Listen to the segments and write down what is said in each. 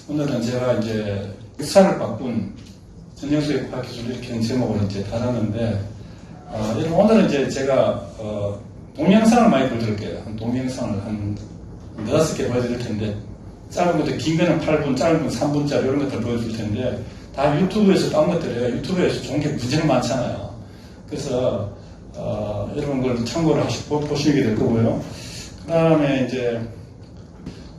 오늘은 제가 이제 역사를 바꾼 전형적인 과학기술 이렇게 제목으로 이제 다뤘는데, 오늘은 이제 제가 동영상을 많이 보여드릴게요. 동영상을 한 5개 보여드릴 텐데, 짧은 것도 긴 거는 8분, 짧은 건 3분짜리 이런 것들 보여드릴 텐데, 다 유튜브에서 딴 것들이에요. 유튜브에서 좋은 게 무지하게 많잖아요. 그래서 이런 걸 참고를 보시게 될 거고요. 그 다음에 이제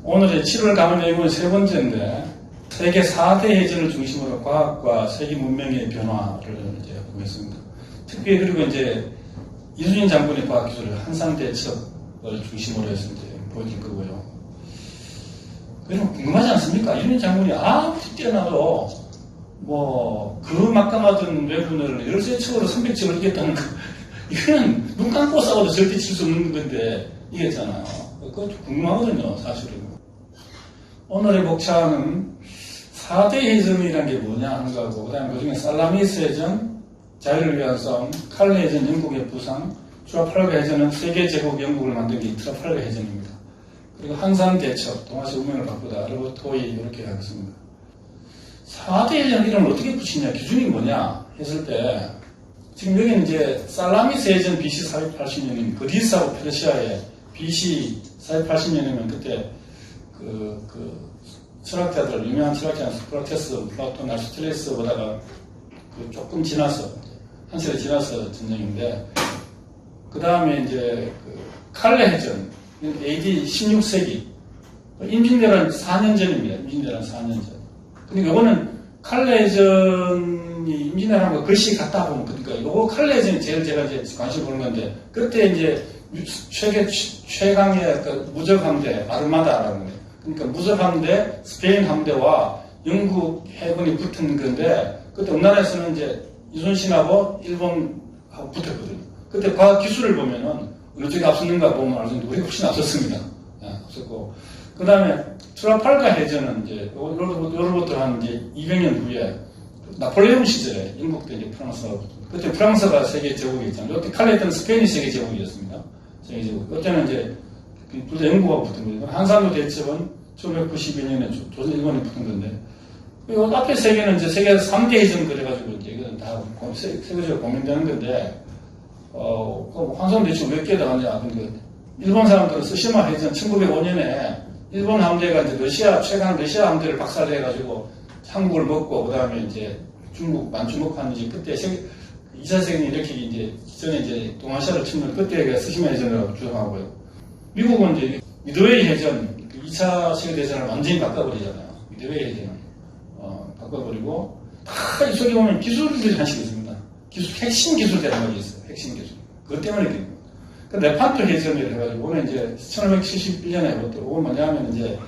오늘의 7월 강의 내용은 세 번째인데, 세계 4대 해전을 중심으로 과학과 세계 문명의 변화를 이제 보겠습니다. 특히 그리고 이제 이순신 장군의 과학기술을 한상대첩을 중심으로 해서 이제 보여줄 거고요. 그럼 궁금하지 않습니까? 이순신 장군이 아무리 뛰어나도 그 막강하던 왜군을 13척으로 300척을 이겼다는 거, 이거는 눈 감고 싸워도 절대 칠 수 없는 건데 이겼잖아요. 그거 좀 궁금하거든요, 사실은. 오늘의 목차는 4대 해전이라는 게 뭐냐 하는 거고, 그 다음에 그 중에 살라미스 해전, 자유를 위한 싸움, 칼레 해전, 영국의 부상, 트라팔가 해전은 세계 제국 영국을 만든 게 트라팔가 해전입니다. 그리고 한산 대첩, 동아시아 운명을 바꾸다, 그리고 토이 이렇게 하겠습니다. 4대 해전 이름을 어떻게 붙이냐, 기준이 뭐냐 했을 때, 지금 여기는 이제 살라미스 해전 BC 480년이면 그리스하고 페르시아의 BC 480년이면 그때 철학자들, 유명한 철학자 소크라테스, 플라톤, 아리스토텔레스보다가 조금 지나서, 한 세대 지나서 전쟁인데, 그 다음에 이제 칼레 해전, AD 16세기, 임진왜란 4년 전입니다. 임진왜란 4년 전. 근데 요거는 칼레 해전이 임진왜란과 글씨 같다 보면, 그러니까 요거 칼레 해전이 제일 제가 이제 관심 보는 건데, 그때 이제 최강의 무적 함대, 아르마다라는 거예요. 그러니까 무적 함대, 스페인 함대와 영국 해군이 붙은 건데, 그때 우리나라에서는 이제 이순신하고 일본하고 붙었거든요. 그때 과학 기술을 보면은 어느 쪽이 앞섰는가 보면 알 수 있는데 우리가 훨씬 앞섰습니다. 앞섰고. 그 다음에 트라팔가 해전은 이제 요로부터 한 이제 200년 후에 나폴레옹 시절에 영국도 이제 프랑스가 그때 프랑스가 세계 제국이었잖아요. 그때 칼레 때는 스페인이 세계 제국이었습니다. 세계 제국. 그때는 이제 둘 다 영국하고 붙은 거예요. 한산도 대첩은 1992년에 조선 일본이 붙은 건데, 그리고 앞에 세 개는 이제 세계 3대 해전 그래가지고 이제 이건 다 세계적으로 공인되는 건데, 한산 대첩 몇 개다 하냐. 일본 사람들은 스시마 해전 1905년에 일본 함대가 이제 최강 러시아 함대를 박살내가지고 한국을 먹고, 그 다음에 이제 중국 만주목한 이제 그때 2차 세계는 이렇게 이제 전에 이제 동아시아를 침략, 그때가 스시마 해전이라고 주장하고요. 미국은 이제 미드웨이 해전, 2차 세계대전을 완전히 바꿔버리잖아요. 미드웨이 해전을 바꿔버리고, 다 이쪽에 보면 기술들이 하나씩 있습니다. 핵심 기술이라는 게 있어요. 핵심 기술. 그것 때문에 그래요. 그 네판토 해전이라고 해가지고, 오늘 이제 1571년에 그건 뭐냐면 이제,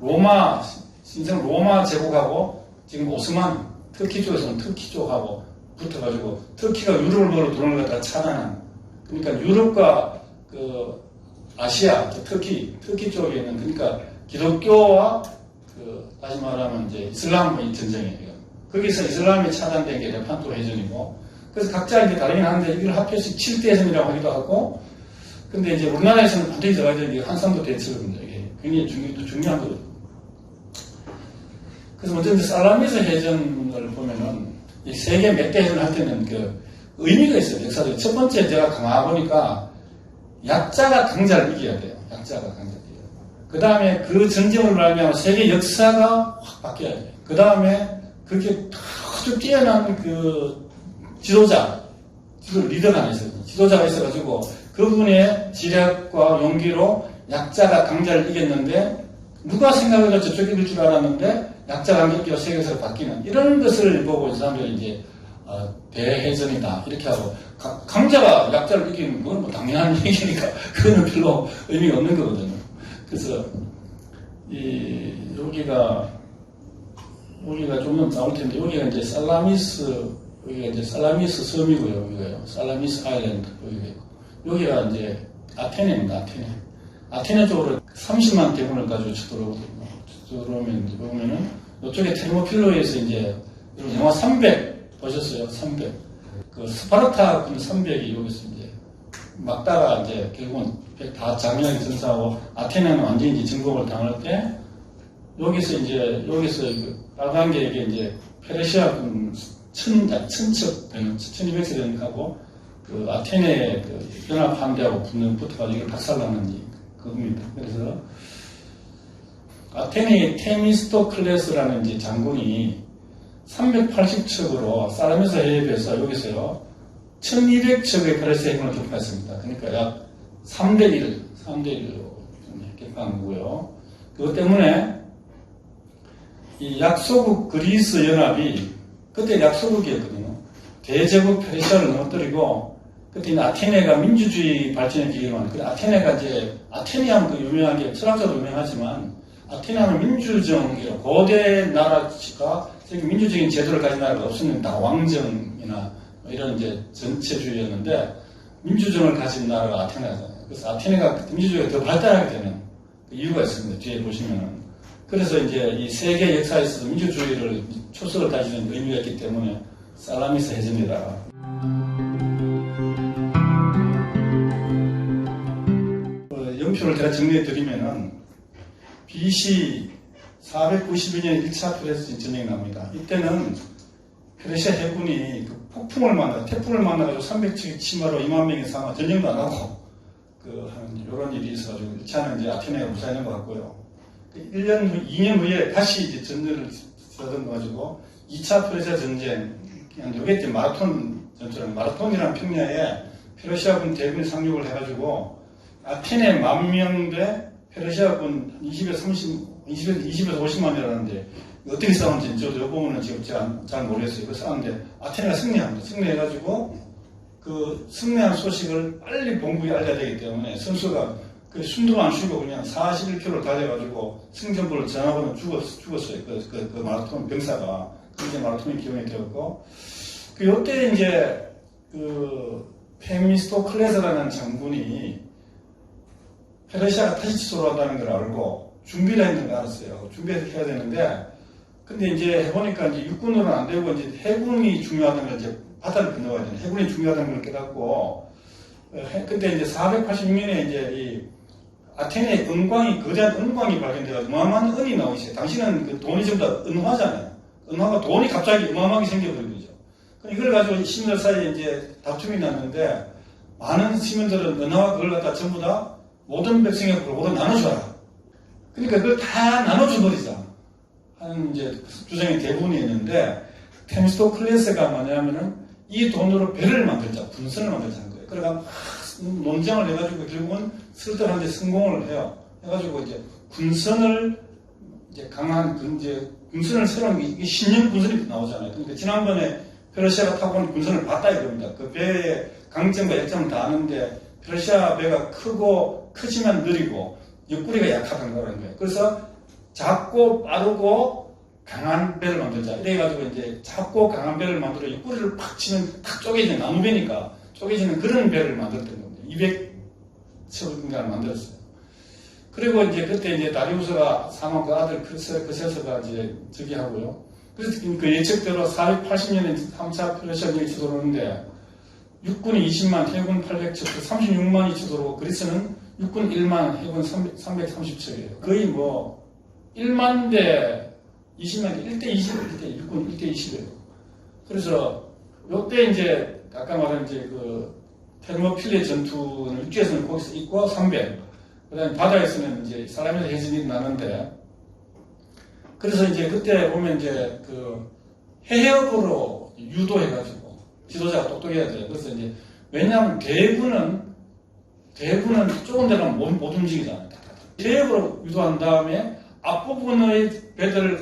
로마, 신생 로마 제국하고, 지금 오스만, 터키 쪽에서는 터키 쪽하고 붙어가지고, 터키가 유럽을 먹으러 들어오는 걸 다 차단한, 그러니까 유럽과 아시아, 터키 쪽에 있는, 그러니까 기독교와 다시 말하면 이제 이슬람의 전쟁이에요. 거기서 이슬람이 차단된 게 레판토 해전이고, 그래서 각자 이제 다르긴 하는데 이걸 합해서 7대 해전이라고 하기도 하고, 근데 이제 우리나라에서는 반드시 들어가야 되는 게 한산도 대첩입니다. 이게 굉장히 중요한 거거든요. 그래서 먼저 이제 살라미스 해전을 보면은 이 세계 몇 대 해전을 할 때는 의미가 있어요. 역사적으로. 첫 번째 제가 가만보니까 약자가 강자를 이겨야 돼요. 약자가 강자를 이겨야 돼요. 그 다음에 그 전쟁을 말하면 세계 역사가 확 바뀌어야 돼요. 그 다음에 그렇게 아주 뛰어난 리더가 있어요. 지도자가 있어가지고 그분의 지략과 용기로 약자가 강자를 이겼는데, 누가 생각해도 저쪽이 이길 줄 알았는데 약자가 강자가 세계에서 바뀌는 이런 것을 보고 이 사람들이 이제 대해전이다 이렇게 하고, 강자가 약자를 이기는 건 뭐 당연한 얘기니까 그거는 별로 의미가 없는 거거든요. 그래서 여기가 좀 나올 텐데, 여기가 이제 살라미스 섬이고요. 여기가요. 살라미스 아일랜드 여기가 이제 아테네입니다. 아테네 쪽으로 30만 대군을 가지고 들어오면 보면은 이쪽에 테르모필로에서 이제 영화 300 보셨어요? 300. 스파르타 군 300이 여기서 이제 막다가 이제 결국은 다 장면이 전사하고 아테네는 완전히 이제 정복을 당할 때 여기서 그 빨간 게 이게 이제 페르시아 군 천척 되는 1200세 되는 하고 그 아테네 그 연합 함대하고 붙어가지고 이게 박살나는 그겁니다. 그래서 아테네의 테미스토클레스라는 이제 장군이 380척으로 사라미사 해협에서 여기서요 1200척의 페르시아 해군을 격파했습니다. 그러니까 약 3대1로 격파한 거고요. 그것 때문에 이 약소국 그리스 연합이 그때 약소국이었거든요. 대제국 페르시아를 넘어뜨리고 그때 아테네가 민주주의 발전의 기회만 그 아테네가 이제 아테네하면 그 유명한 게 철학자도 유명하지만 아테네하면 민주정이라 고대 나라가 민주적인 제도를 가진 나라가 없었는데 다 왕정이나 이런 이제 전체주의였는데 민주정을 가진 나라가 아테네잖아요. 그래서 아테네가 민주주의가 더 발달하게 되는 그 이유가 있습니다. 뒤에 보시면은. 그래서 이제 이 세계 역사에서도 민주주의를 초석을 다지는 의미가 있기 때문에 살라미스 해전이다. 연표를 제가 정리해 드리면은 BC 492년 1차 페르시아 전쟁이 납니다. 이때는 페르시아 해군이 그 태풍을 만나가지고 300척이 침하로 2만 명이 사망, 전쟁도 안 하고 이런 일이 있어가지고 1차는 이제 아테네가 무사했는 것 같고요. 2년 후에 다시 이제 전쟁을 쓰다듬어가지고 2차 페르시아 전쟁, 이게 이제 마라톤 전투라는 마라톤이라는 평야에 페르시아군 대군이 상륙을 해가지고 아테네 10,000명 페르시아군 20에서 50만이라는데 어떻게 싸웠는지 저도 보면은 지금 잘 모르겠어요. 그 싸웠는데 아테네가 승리합니다. 승리해가지고 그 승리한 소식을 빨리 본국에 알려야 되기 때문에 선수가 그 숨도 안 쉬고 그냥 41km를 달려가지고 승전보를 전하고는 죽었어요. 그 마라톤 병사가. 그게 마라톤이 기원이 되었고 그 요때 이제 그 페미스토클레스라는 장군이 페르시아가 다시 돌아온다는 걸 알고 준비를 했는 걸 알았어요. 준비해서 해야 되는데, 근데 이제 해보니까 이제 육군으로는 안 되고 이제 해군이 중요하다는 걸 이제 바다를 건너가야 되는 해군이 중요하다는 걸 깨닫고, 근데 이제 486년에 이제 이 아테네의 거대한 은광이 발견돼가지고 어마어마한 은이 나오기 시작해요. 당시는 그 돈이 전부 다 은화잖아요. 은화가 돈이 갑자기 어마어마하게 생겨버린 거죠. 이걸 가지고 시민들 사이에 이제 다툼이 났는데, 많은 시민들은 은화와 그걸 갖다 전부 다 모든 백성의 골고루 나눠줘라. 그러니까 그걸 다 나눠줘버리자 하는 이제 주장의 대부분이 있는데, 테미스토클레스가 뭐냐면은 이 돈으로 배를 만들자, 군선을 만들자 하는 거예요. 그러니까 막 논쟁을 해가지고 결국은 설득하는데 성공을 해요. 해가지고 이제 군선을 이제 군선을 새로운 이게 신형 군선이 나오잖아요. 그러니까 지난번에 페르시아가 타고 온 군선을 봤다 이겁니다. 그 배의 강점과 약점을 다 아는데 페르시아 배가 크지만 느리고 옆구리가 약하다는 거예요. 그래서 작고 빠르고 강한 배를 만들자. 이래가지고 이제 작고 강한 배를 만들어 옆구리를 팍 치면 탁 쪼개지는 나무배니까 쪼개지는 그런 배를 만들었던 겁니다. 200척인가를 만들었어요. 그리고 이제 그때 이제 다리우스가 사망 그 아들 크세스가 이제 저기 하고요. 그래서 그 예측대로 480년에 3차 페르시아군이 쳐들어오는데 육군이 20만, 해군 800척, 36만이 쳐들어오고 그리스는 육군 1만, 해군 330척이에요. 거의 뭐 1만 대 20만 대 1대 20, 육군 1대 20이에요. 그래서 요때 이제 아까 말한 이제 그 테르모필레 전투는 육지에서는 거기서 있고 300, 그다음에 바다에서는 이제 사람에서 해전이 나는데, 그래서 이제 그때 보면 이제 그 해협으로 유도해가지고 지도자가 똑똑해야 돼요. 그래서 이제 왜냐하면 대군은 좁은 데는 못 움직이잖아요. 해협으로 유도한 다음에 앞부분의 배들을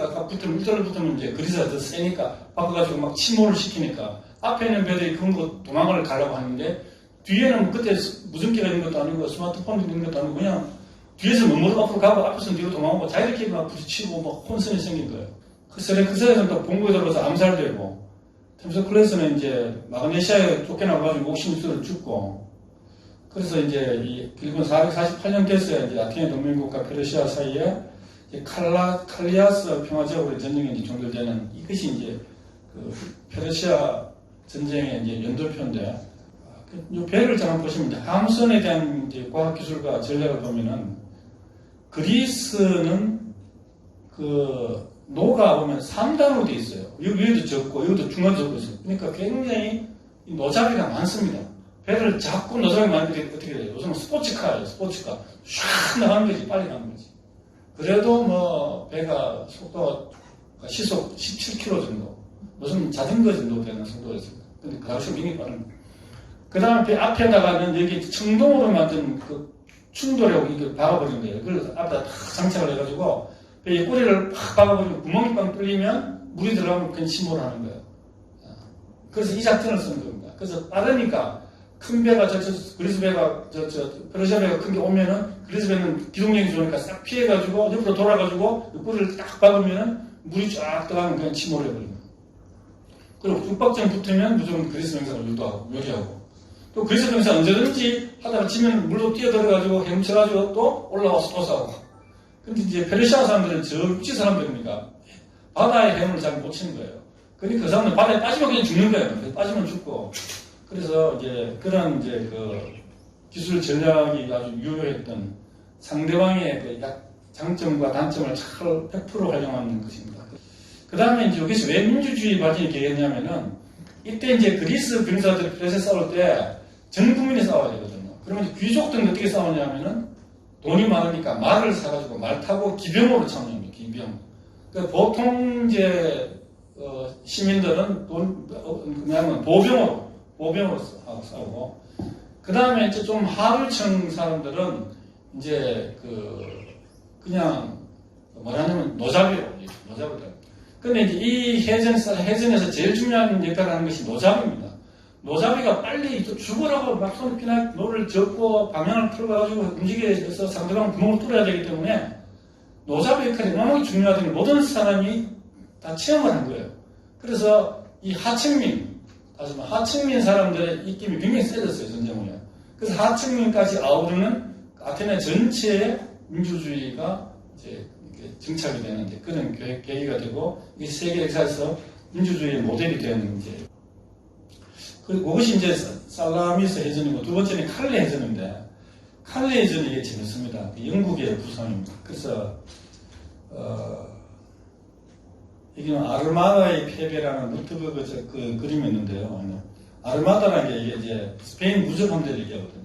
밑으로 붙으면 이제 그리스가 더 세니까 바꿔가지고 막 침몰을 시키니까 앞에 있는 배들이 그거 도망을 가려고 하는데, 뒤에는 그때 무전기가 있는 것도 아니고 스마트폰이 있는 것도 아니고 그냥 뒤에서 머무르고 앞으로 가고 앞에서는 뒤로 도망오고 자기들끼리 막 부딪히고 막 혼선이 생긴 거예요. 그 사이에서는 또 본국에 들어가서 암살되고, 테미스토클레스는 이제 마그네시아에 쫓겨나가지고 옥신수를 죽고, 그래서 이제 결국은 448년 됐어야 이제 아테네 동맹국과 페르시아 사이에 칼리아스 평화제국의 전쟁이 이제 종결되는, 이것이 이제 그 페르시아 전쟁의 이제 연돌표인데, 이 배를 잘 보시면 이제 함선에 대한 이제 과학기술과 전략을 보면은 그리스는 그 노가 보면 3단으로 되어 있어요. 여기 위에도 적고 여기도 중간 적고 있어요. 그러니까 굉장히 노자비가 많습니다. 배를 자꾸 노자비 많이 들이 어떻게 돼요? 요즘은 스포츠카예요. 스포츠카. 쫙 나가는 거지. 빨리 가는 거지. 그래도 뭐 배가 속도가 시속 17km 정도. 요즘 자전거 정도 되는 속도였습니다. 근데 가로수 굉장히 빠른. 그 다음에 배 앞에다가는 여기 청동으로 만든 그 충돌하고 이걸 박아버린 거예요. 그래서 앞에다 탁 장착을 해가지고 배 꼬리를 팍 박아버리면 구멍이 빵 뚫리면 물이 들어가면 그냥 침몰을 하는 거예요. 그래서 이 작전을 쓰는 겁니다. 그래서 빠르니까 큰 배가 그리스 배가 페르시아 배가 큰 게 오면은 그리스 배는 기동력이 좋으니까 싹 피해가지고 옆으로 돌아가지고 꼬리를 딱 박으면은 물이 쫙 들어가면 그냥 침몰을 해버립니다. 그리고 북박전 붙으면 무조건 그리스 병사를 요리하고 또 그리스 병사 언제든지 하다가 지면 물로 뛰어들어가지고 헤엄쳐가지고 또 올라와서 또 싸우고. 근데 이제 페르시아 사람들은 저 육지 사람들이니까 바다의 해문을 잘 못 치는 거예요. 그러니까 그 사람들은 바다에 빠지면 그냥 죽는 거예요. 빠지면 죽고. 그래서 이제 그런 이제 그 기술 전략이 아주 유효했던 상대방의 그 장점과 단점을 잘 100% 활용하는 것입니다. 그 다음에 이제 여기서 왜 민주주의 발전이 되겠냐면은 이때 이제 그리스 병사들이 프레스에 싸울 때 전 국민이 싸워야 되거든요. 그러면 이제 귀족들은 어떻게 싸우냐면은 돈이 많으니까 말을 사가지고 말 타고 기병으로 참여합니다. 기병. 그러니까 보통 이제 시민들은 그냥 보병으로 하고 싸우고. 그 다음에 이제 좀 하류층 사람들은 이제 그냥 뭐냐면 노잡이로. 근데 이제 이 해전에서 제일 중요한 역할을 하는 것이 노잡입니다. 노잡이가 빨리 죽으라고 막 손에 피나 노를 젓고 방향을 틀어가지고 움직이게 해서 상대방 구멍을 뚫어야 되기 때문에 노잡이 역할이 너무 중요하더니 모든 사람이 다 체험을 한 거예요. 그래서 이 하층민 사람들의 입김이 굉장히 세졌어요, 전쟁 후에. 그래서 하층민까지 아우르는 아테네 전체의 민주주의가 이제 정착이 되는 그런 계기가 되고, 이 세계 역사에서 민주주의의 모델이 되는 이제. 그것이 이제 살라미스 해전이고, 두 번째는 칼레 해전인데, 칼레 해전이 이게 재밌습니다. 영국의 구상입니다. 그래서, 여기는 아르마다의 패배라는 노트북 그 그림이 있는데요. 아르마다라는 게 이제 스페인 무적 함대를 얘기하거든요.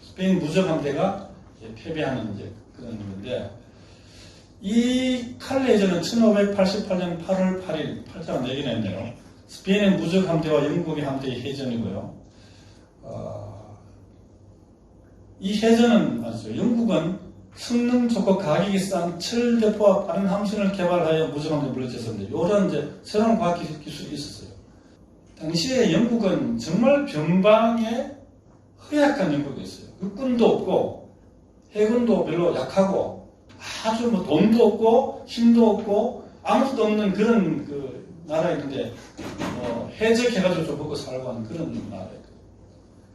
스페인 무적 함대가 패배하는 이제 그런 건데, 이 칼레 해전은 1588년 8월 8일, 팔자가 4개나 있네요. 스페인의 무적 함대와 영국의 함대의 해전이고요. 이 해전은 아시죠? 영국은 성능 좋고 가격이 싼 철대포와 빠른 함선을 개발하여 무적 함대에 물려쳤었는데, 이런 이제 새로운 과학 기술이 있었어요. 당시에 영국은 정말 변방에 허약한 영국이었어요. 육군도 없고 해군도 별로 약하고 아주 뭐 돈도 없고 힘도 없고 아무것도 없는 그런 그 나라였는데 해적해가지고 좀 먹고 살고 하는 그런 나라였거든요.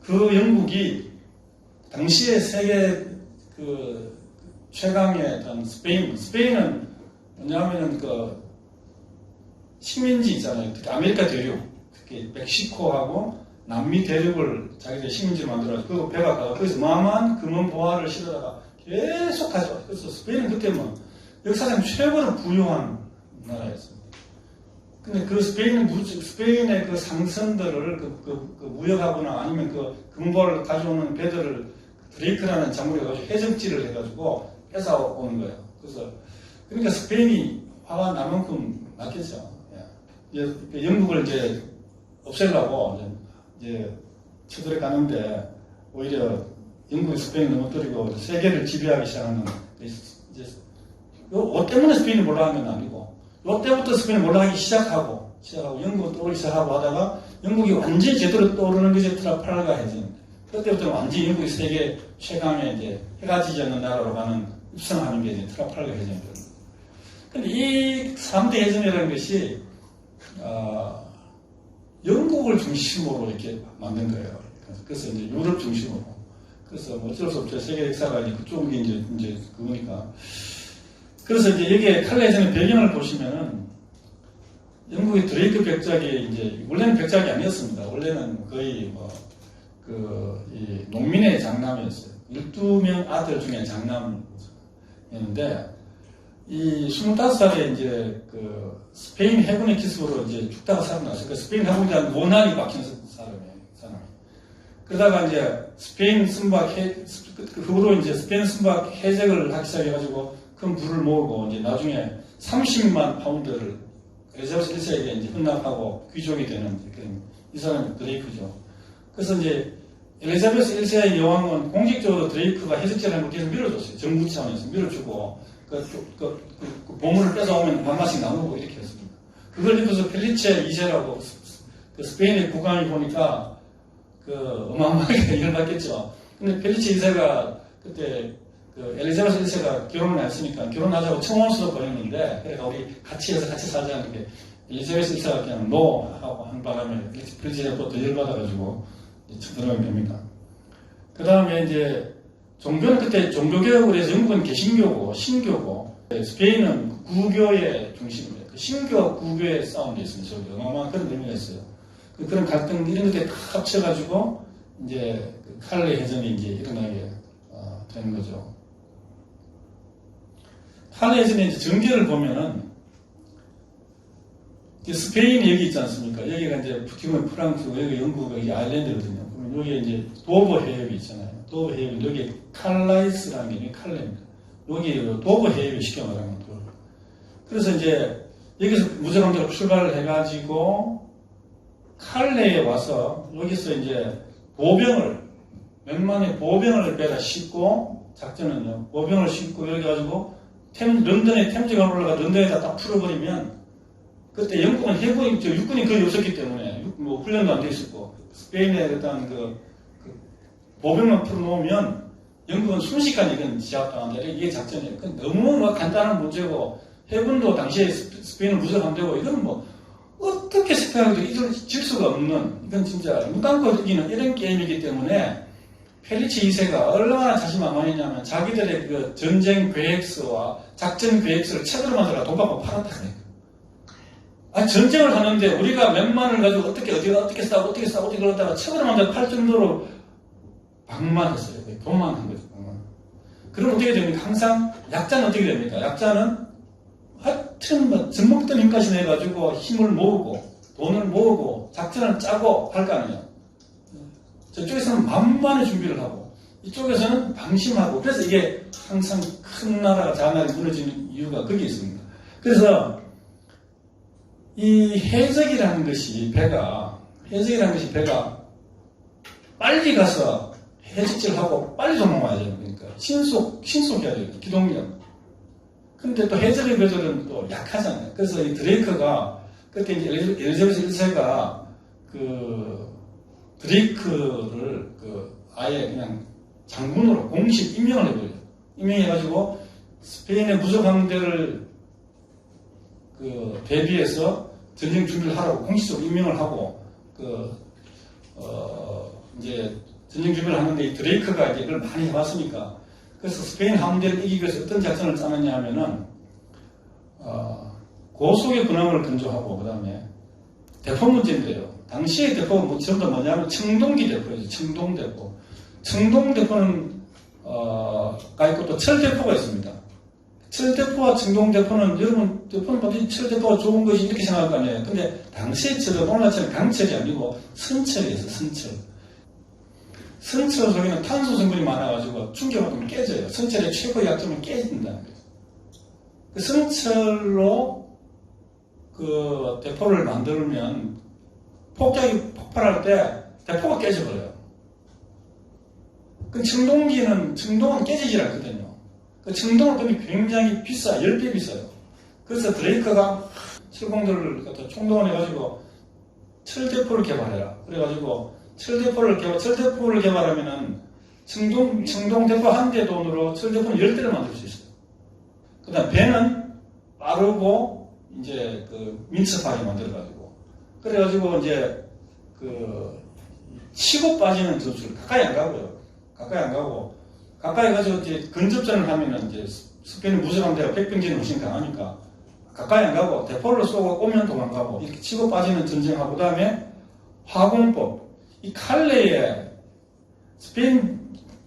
그 영국이 당시에 세계 그 최강의 어떤 스페인은 뭐냐면은 그 식민지 있잖아요. 특히 아메리카 대륙, 특히 멕시코하고 남미 대륙을 자기들 식민지로 만들어서 그 배가 가서 거기서 어마어마한 금은 보화를 실어다가 계속 가죠. 그래서 스페인은 그때 뭐 역사상 최고로 부유한 나라였습니다. 근데 그 스페인의 그 상선들을 무역하거나 아니면 그 금보를 가져오는 배들을 드레이크라는 장물에 가지고 해적질을 해가지고 뺏어오는 거예요. 그래서 그러니까 스페인이 화가 날 만큼 났겠죠. 예. 영국을 이제 없애려고 이제 쳐들어 가는데 오히려 영국이 스페인을 넘어뜨리고 세계를 지배하기 시작하는 이제 요 때문에 스페인이 몰락한 건 아니고 요 때부터 스페인이 몰락하기 시작하고 영국은 떠오르기 시작하고 하다가 영국이 완전히 제대로 떠오르는 것이 트라팔가 해전. 그때부터는 완전히 영국이 세계 최강의 이제 해가 지지 않는 나라로 가는 입성하는 게 이제 트라팔가 해전입니다. 근데 이 3대 해전이라는 것이 영국을 중심으로 이렇게 만든 거예요. 그래서 이제 유럽 중심으로. 그래서 어쩔 수 없죠. 세계 역사가 이제 그쪽이 이제 그거니까. 그래서 이제 여기에 칼레 해전의 배경을 보시면은 영국의 드레이크 백작이 이제 원래는 백작이 아니었습니다. 원래는 거의 뭐 이 농민의 장남이었어요. 12명 아들 중에 장남이었는데, 이 25살에 이제 스페인 해군의 기습으로 이제 죽다가 살아났어요. 스페인 해군에 모난이 박힌 사람이. 그러다가 이제 스페인 선박 그 후로 이제 스페인 선박 해적을 하기 시작해가지고 큰 부를 모으고 이제 나중에 30만 파운드를 엘리자베스 1세에게 이제 헌납하고 귀족이 되는 이 사람이 드레이크죠. 그래서 이제 엘리자베스 1세의 여왕은 공식적으로 드레이크가 해적제를 한걸 계속 밀어줬어요. 정부 차원에서 밀어주고 그 보물을 뺏어오면 반마씩 나누고 이렇게 했습니다. 그걸 입어서 펠리체 2세라고 스페인의 국왕이 보니까 어마어마하게 열받겠죠. 근데 펠리체 2세가 그때 엘리자베스 1세가 결혼을 했으니까 결혼하자고 청혼서도 보냈는데, 그래서 우리 같이 해서 같이 살자는 게 엘리자베스 1세가 그냥 노 하고 한 바람에 펠리체 2세가 더 열받아가지고 쳐들어가게 됩니다. 그 다음에 이제 종교는 그때 종교개혁을 해서 영국은 개신교고 신교고 스페인은 구교의 중심입니다. 신교와 구교의 싸움이 있습니다. 어마어마한 그런 의미가 있어요. 그런 갈등 이런 것들이 다 합쳐가지고 이제 칼레 해전이 이제 일어나게 되는 거죠. 칼레 해전의 이제 전개를 보면은 스페인 여기 있지 않습니까? 여기가 이제 지금은 프랑스고 여기 영국이 여기 아일랜드거든요. 그러면 여기 이제 도버 해협이 있잖아요. 도버 해협이 여기 칼라이스라는 게 칼레입니다. 여기 도버 해협이 쉽게 말하면 도. 그래서 이제 여기서 무장함대로 출발을 해가지고 칼레에 와서 여기서 이제 몇만의 보병을 배다 싣고 작전은요. 보병을 싣고 여기 가지고 런던에 템즈강 올라가 런던에다 딱 풀어버리면 그때 영국은 육군이 거의 없었기 때문에 훈련도 안 돼 있었고 스페인에 일단 보병만 풀어놓으면 영국은 순식간에 이건 제압당한다. 이게 작전이에요. 너무 간단한 문제고 해군도 당시에 스페인은 무장함대고 이건 어떻게 스페인도 질 수가 없는, 이건 진짜 눈 감고 이기는 이런 게임이기 때문에 펠리치 2세가 얼마나 자신만만했냐면 자기들의 그 전쟁 계획서와 작전 계획서를 책으로 만들어 돈 받고 팔았다는 거예요. 전쟁을 하는데 우리가 몇만을 가지고 어떻게 싸우고 그러다가 책으로 만들어 팔 정도로 방만했어요. 돈만 한 거죠. 그럼 어떻게 됩니까? 항상 약자는 어떻게 됩니까? 약자는 하여튼 젖먹던 힘까지 내가지고 힘을 모으고 돈을 모으고 작전을 짜고 할 거 아니에요. 저쪽에서는 만반의 준비를 하고 이쪽에서는 방심하고, 그래서 이게 항상 큰 나라가 작은 나라가 무너지는 이유가 거기에 있습니다. 그래서 이 해적이라는 것이 배가 빨리 가서 해적질을 하고 빨리 도망와야 돼요. 그러니까 신속해야 돼요. 기동력. 근데 또 해적의 배들은 또 약하잖아요. 그래서 이 드레이크가 그때 이제 엘리자베스 1세가 드레이크를 아예 그냥 장군으로 공식 임명을 해버려요. 임명해가지고 스페인의 무적함대를 대비해서 전쟁 준비를 하라고 공식적으로 임명을 하고 이제 전쟁 준비를 하는데 이 드레이크가 이제 이걸 많이 해봤으니까, 그래서 스페인 함대를 이기기 위해서 어떤 작전을 짜느냐 하면은 고속의 군함을 건조하고 그 다음에 대포 문제인데요. 당시의 대포가 전부 다 뭐냐면 청동기 대포예요. 청동대포. 청동대포는 가 있고 또 철대포가 있습니다. 철대포와 청동대포는 여러분 대포는 뭐지 철대포가 좋은 것이 이렇게 생각할 거 아니에요. 근데 당시의 철은 오늘날처럼 강철이 아니고 선철이었어요. 선철 속에는 탄소 성분이 많아가지고 충격받으면 깨져요. 선철의 최고의 약점은 깨진다는 거예요. 선철로 대포를 만들면 폭격이 폭발할 때 대포가 깨져버려요. 청동은 깨지질 않거든요. 청동은 금이 굉장히 비싸요. 10배 비싸요. 그래서 드레이크가 철공들을 갖다 총동원해가지고 철대포를 개발해라. 그래가지고 철대포를 개발하면은 청동대포 한 대 돈으로 철대포는 10대를 만들 수 있어요. 그 다음 배는 빠르고 이제 민첩하게 만들어가지고, 그래가지고 이제 치고 빠지는 전술 가까이 안 가고 가까이 가서 이제 근접전을 하면은 이제 스페인 무장함대가 백병진이 훨씬 강하니까 가까이 안 가고 대포를 쏘고 오면 도망가고 이렇게 치고 빠지는 전쟁하고, 그 다음에 화공법. 이 칼레에 스페인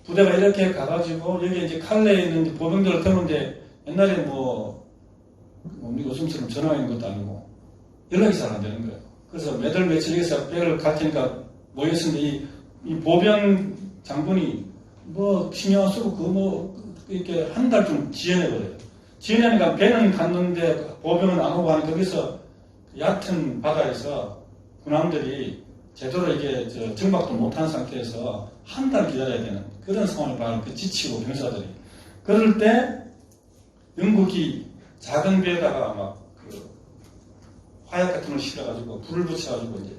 부대가 이렇게 가가지고 여기 이제 칼레에 있는 보병들을 태우는데 옛날에 우리 요즘처럼 전화가 있는 것도 아니고 연락이 잘 안 되는 거예요. 그래서 매달 며칠에서 배를 갈 테니까 모였는데 이 보병 장군이 신경 쓰고 이렇게 한 달쯤 지연해버려요. 지연하니까 배는 갔는데 보병은 안 오고 하니까 거기서 얕은 바다에서 군함들이 제대로 이게 정박도 못한 상태에서 한 달 기다려야 되는 그런 상황을 봐요. 지치고 병사들이. 그럴 때 영국이 작은 배에다가 화약 같은 걸 실어가지고 불을 붙여가지고 이제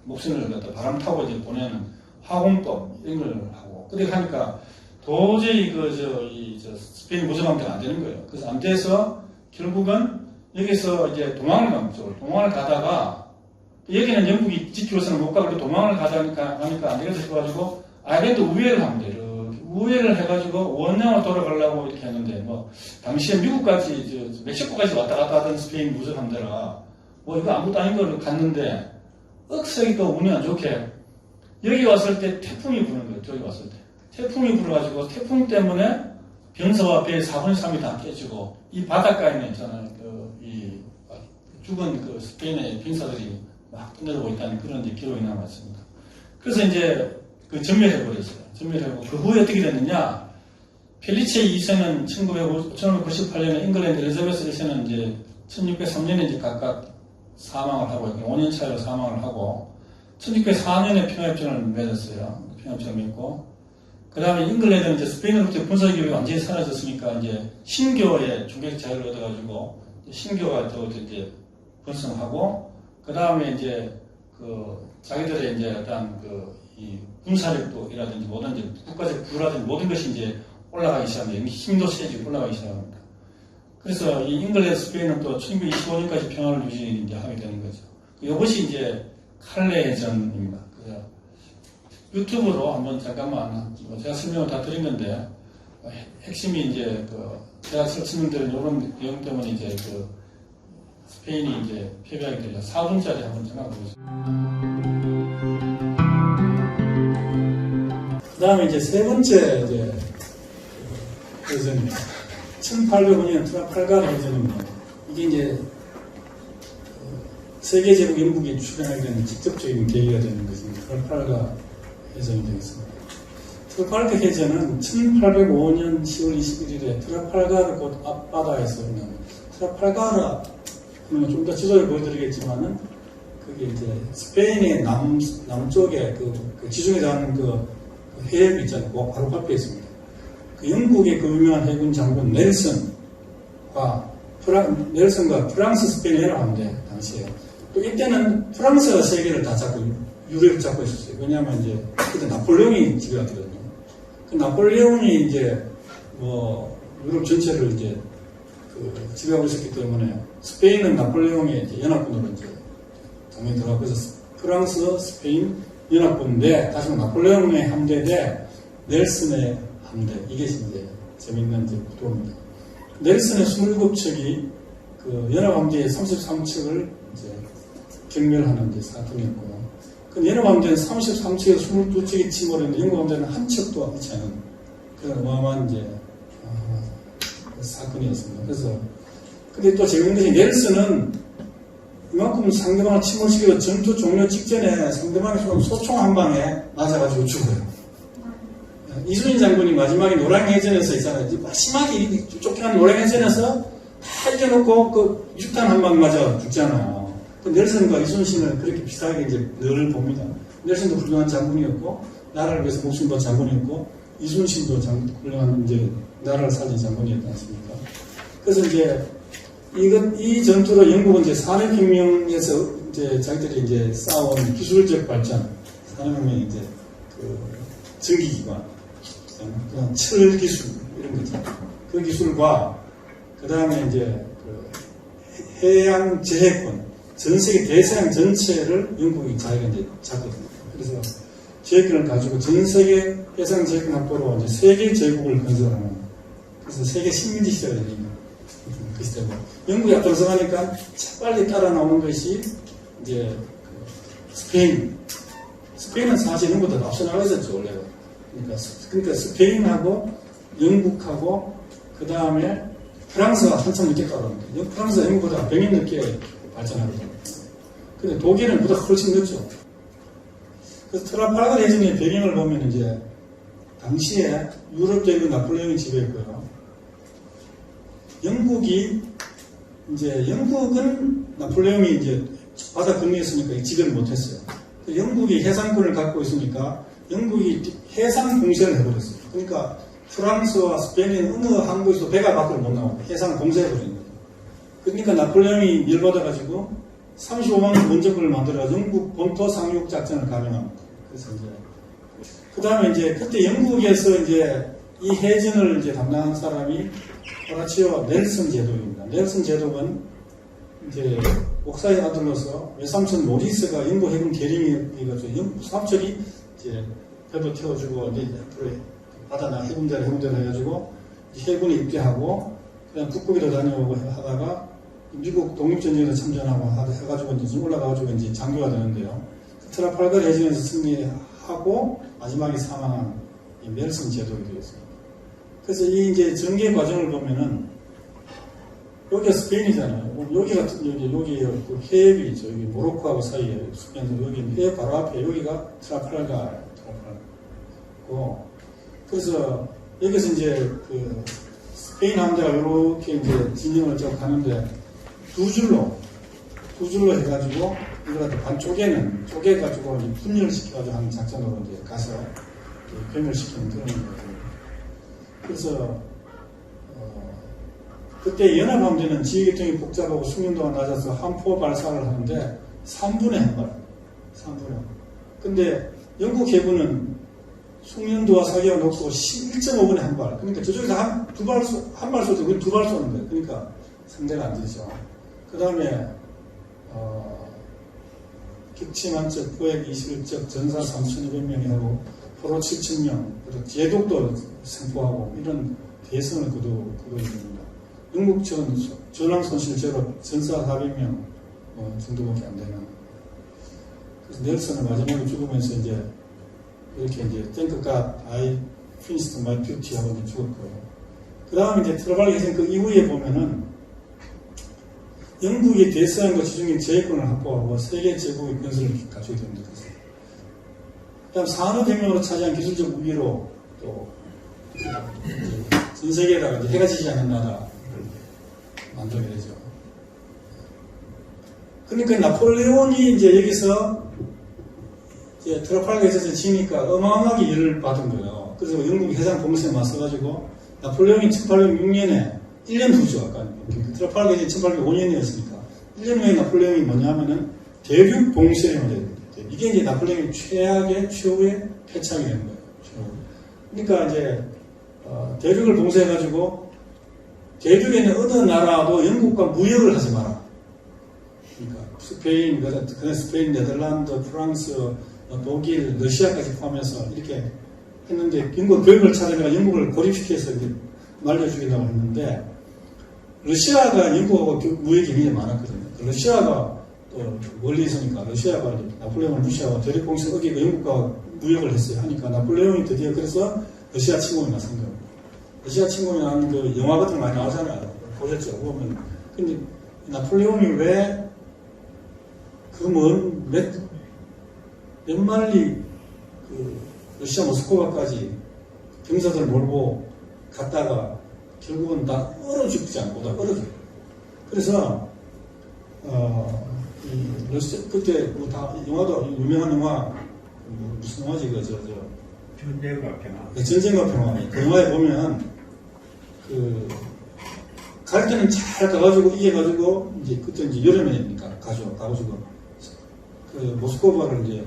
목숨을 갖다 바람 타고 이제 보내는 화공법 이런 걸 하고 그렇게 하니까 도저히 스페인 무장함대가 안 되는 거예요. 그래서 안 돼서 결국은 여기서 이제 도망을 가다가 여기는 영국이 지키고서는 못 가고 도망을 가니까 안 되겠다 싶어가지고 아일랜드 우회를 합니다. 이렇게 우회를 해가지고 원양으로 돌아가려고 이렇게 했는데 당시에 미국까지 멕시코까지 왔다 갔다 하던 스페인 무장함대라 이거 아무것도 아닌 걸 갔는데 억석이 또 운이 안 좋게 여기 왔을 때 태풍이 부는 거예요. 저기 왔을 때 태풍이 불어가지고 태풍 때문에 병사와 배의 4분의 3이 다 깨지고 이 바닷가에 있잖아요. 죽은 스페인의 병사들이 막 떠내려오고 있다는 그런 기록이 남았습니다. 그래서 이제 전멸해버렸어요. 전멸하고 그 후에 어떻게 됐느냐? 펠리체 2세는 1598년에 잉글랜드 엘리자베스 1세는 이제 1603년에 이제 각각 사망을 하고 5년 차이로 사망을 하고 1604년에 평화협정을 맺었어요. 평화협정을 맺고 그 다음에 잉글랜드는 이제 스페인으로부터 군사기업이 완전히 사라졌으니까 이제 신교의 중개적 자유를 얻어가지고 신교가 또 이제 번성하고 그 다음에 이제 자기들의 이제 어떤 이 군사력도이라든지 모든 이제 국가적 부라든지 모든 것이 이제 올라가기 시작합니다. 힘도 세지고 올라가기 시작합니다. 그래서 이 잉글랜드 스페인은 또 1925년까지 평화를 이제 하게 되는 거죠. 이것이 이제 칼레 전입니다. 유튜브로 한번 잠깐만 제가 설명을 다 드린 건데 핵심이 이제 제가 설명드린 이런 내용 때문에 이제 스페인이 이제 패배하게 되죠. 4분짜리 한번 잠깐 보겠습니다. 그 다음에 이제 세 번째 해전입니다. 1805년 트라팔가르 해전입니다. 이게 이제 세계제국 영국이 출연하게 되는 직접적인 계기가 되는 것입니다. 트라팔가르 해전이 되겠습니다. 트라팔가르 해전은 1805년 10월 21일에 트라팔가르 곳 앞바다에서 있는 트라팔가르 좀 더 지도를 보여드리겠지만은 그게 이제 스페인의 남쪽에 지중해 닿는 해협 있잖아요. 바로 앞에 있습니다. 영국의 유명한 해군 장군 넬슨과 프랑스 스페인을 연합함대 당시에 또 이때는 프랑스가 세계를 다 잡고 유럽을 잡고 있었어요. 왜냐하면 이제 그때 나폴레옹이 지배하거든요. 나폴레옹이 이제 유럽 전체를 이제 지배하고 있었기 때문에 스페인은 나폴레옹의 이제 연합군으로 이제 당연히 들어가고 그래서 프랑스, 스페인 연합군대 다시 나폴레옹의 함대 대 넬슨의 함대 이게 이제 재밌는 이제 구도입니다. 넬슨의 27척이 연합함대의 33척을 이제 경멸하는 이제 사건이었고 연합함대는 33척에서 22척이 침몰했는데 영국함대는 한 척도 있지 않은 그런 어마어마한 이제 사건이었습니다. 그래서 근데 또 재밌는 것이 넬슨은 이만큼 상대방을 침몰시키고 전투 종료 직전에 상대방이 소총 한 방에 맞아가지고 죽어요. 이순신 장군이 마지막에 노량해전에서 있잖아요. 마지막에 쫓겨난 노량해전에서 다 이겨놓고 육탄 한 방 맞아 죽잖아요. 넬슨과 이순신을 그렇게 비슷하게 이제 늘 봅니다. 넬슨도 훌륭한 장군이었고 나라를 위해서 목숨 건 장군이었고 이순신도 훌륭한 이제 나라를 살린 장군이었지 않습니까? 그래서 이제 이 전투로 영국은 이제 산업혁명에서 이제 자기들이 이제 쌓아온 기술적 발전, 산업혁명의 이제 전기기관, 그냥 철 기술 이런 거죠. 그 기술과 그 다음에 이제 해양 제해권, 전 세계 대서양 전체를 영국이 자기가 이제 잡거든요. 그래서 제해권을 가지고 전 세계 해상 제해권 확보로 이제 세계 제국을 건설하는. 그래서 세계 식민지 시대가 됩니다. 그 시대고 영국이 앞서가니까 빨리 따라 나오는 것이 이제 스페인. 스페인은 사실 영국보다 앞서 나가 있었죠 원래가. 그러니까 스페인하고 영국하고 그 다음에 프랑스가 한참 늦게 따라옵니다. 프랑스가 영국보다 100년 늦게 발전하거든요. 근데 독일은 보다 훨씬 늦죠. 그래서 트라팔가 해전의 배경을 보면 이제 당시에 유럽 대륙 나폴레옹이 지배했고요. 영국은 나폴레옹이 이제 바다 근처였으니까 지배를 못했어요. 영국이 해상권을 갖고 있으니까 영국이 해상 공세를 해버렸어요. 그러니까 프랑스와 스페인은 어느 항구에서 배가 밖으로 못 나오고 해상 공세해버린 거예요. 그러니까 나폴레옹이 열받아가지고 35만 원정군을 만들어 영국 본토 상륙 작전을 감행합니다. 그래서 이제 그 다음에 이제 그때 영국에서 이제 이 해전을 이제 담당한 사람이 호라치오 넬슨 제독입니다. 넬슨 제독은 이제 옥사의 아들로서 외삼촌 모리스가 영국 해군 대령이가지고 영국 삼촌이 이제 배도 태워주고 이제 바다나 해군대를 해가지고 해군에 입대하고 그다음 북극에도 다녀오고 하다가 미국 독립전쟁에서 참전하고 해가지고 이제 올라가가지고 이제 장교가 되는데요. 트라팔가 해전에서 승리하고 마지막에 사망한 이 넬슨 제독이 되었습니다. 그래서 이 이제 전개 과정을 보면은 여기가 스페인이잖아요. 여기 같은 여기 그 해협이 있죠. 여기 모로코하고 사이에 스페인에서 여기 해협 바로 앞에 여기가 트라팔가고 그래서 여기서 이제 그 스페인 함대가 이렇게 이제 진영을 쭉 가는데 두 줄로 해가지고 이걸 반 쪼개가지고 분열시켜가지고 하는 작전으로 이제 가서 괴멸시키는 그런 거거든요. 그래서 그때 연합함대는 지휘계통이 복잡하고 숙련도가 낮아서 함포 발사를 하는데 3분의 1발. 근데 영국 해군은 숙련도와 사기가 높고 1.5분의 1발. 그러니까 저쪽에서 한 발 쏘죠. 우리 2발 쏘는 거예요. 그러니까 상대가 안 되죠. 그 다음에 격침한적, 포획 21적, 전사 3,200명이 하고 포로 7,000명, 그리고 제독도 생포하고 이런 대성을 거두어줍니다. 영국 측은 전황 손실 제로 전사 400명 정도밖에 안 되는. 그래서 넬슨은 마지막에 죽으면서 이제 이렇게 이제 Thank God I finished my duty 하고 이제 죽었고요. 그 다음에 이제 트라팔가 해전 그 이후에 보면은 영국이 대서양과 지중해 제해권을 확보하고 세계 제국의 권세를 갖추게 됩니다. 그다음 산업혁명으로 차지한 기술적 우위로 또 전 세계에다가 이제 해가 지지 않는 나라를 만들게 되죠. 그러니까 나폴레옹이 이제 여기서 이제 트라팔가 해전에서 지니까 어마어마하게 일을 받은 거예요. 그래서 영국이 해상 공세에 맞서가지고 나폴레옹이 1806년에 1년 후죠. 아까 트라팔가 해전이 1805년이었으니까 1년 후에 나폴레옹이 뭐냐면은 대륙 봉쇄령을 내립니다. 이게 이제 나폴레옹의 최후의 패착이 되는 거예요. 그러니까 이제 대륙을 봉쇄해가지고 대륙에 있는 어느 나라도 영국과 무역을 하지 마라. 그러니까 스페인, 네덜란드, 프랑스, 독일, 러시아까지 포함해서 이렇게 했는데 영국 교육을 차려가 영국을 고립시켜서 말려주겠다고 했는데 러시아가 영국하고 무역이 굉장히 많았거든요. 러시아가 또 멀리 있으니까 러시아가 나폴레옹을 무시하고 대륙공세 어기고 영국과 무역을 했어요. 하니까 나폴레옹이 드디어 그래서 러시아 침공이 나선 거예요. 러시아 침공이 나는 그 영화 같은 거 많이 나오잖아요. 보셨죠? 보면. 근데 나폴레옹이 왜 그 몇 마리 그 러시아 모스크바까지 병사들 몰고 갔다가 결국은 다 얼어 죽지 않고 다 얼어 죽어요. 그래서 이 러시아 그때 뭐 다 영화도 유명한 영화 무슨 영화지 전쟁과 평화. 네, 전쟁과 평화. 그 영화에 보면 갈 때는 잘 가가지고 이겨가지고 이제 그때 이제 여름에니까 가가지고 그 모스크바를 이제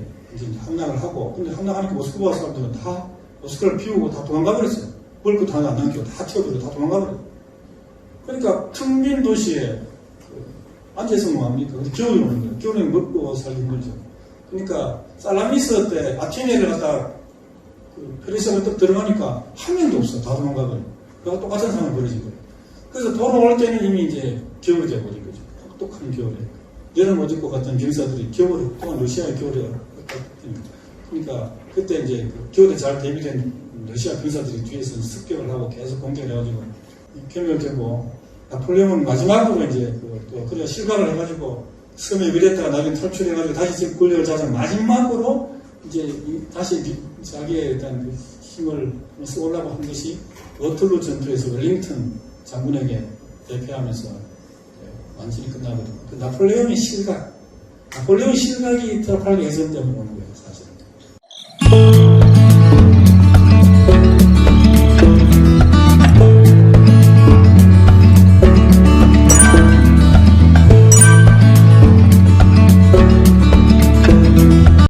함락을 하고 근데 함락하니까 모스크바 사람들은 다 모스크바를 비우고 다 도망가 버렸어요. 먹을 것도 하나 안 남기고 다 튀어버리고 다 도망가 버려요. 그러니까 텅 빈 도시에 앉아서 뭐 합니까? 겨울이 오는 거예요. 겨울에 먹고 살기 힘들죠. 그러니까 살라미스 때 아테네를 갖다 페르시아로 딱 들어가니까 한 명도 없어. 다 도망가 버려요. 그래서 똑같은 상황이 벌어진 거예요. 그래서 돌아올 때는 이미 이제 겨울이 돼버린 거죠. 똑똑한 겨울에. 여름 옷 입고 갔던 병사들이 겨울에, 또한 러시아의 겨울에 그러니까 그때 이제 그 교대 잘 대비된 러시아 병사들이 뒤에서 습격을 하고 계속 공격을 해가지고 경멸되고 나폴레옹은 마지막으로 이제 그래 실각을 해가지고 섬에 밀렸다가 나중에 탈출해가지고 다시 지금 권력을 잡아서 마지막으로 이제 다시 자기의 어떤 그 힘을 쓰려고 한 것이 워털루 전투에서 웰링턴 장군에게 대패하면서 완전히 끝나거든요. 그 나폴레옹의 실각이 트라팔가 해전 때문에 오는 거예요.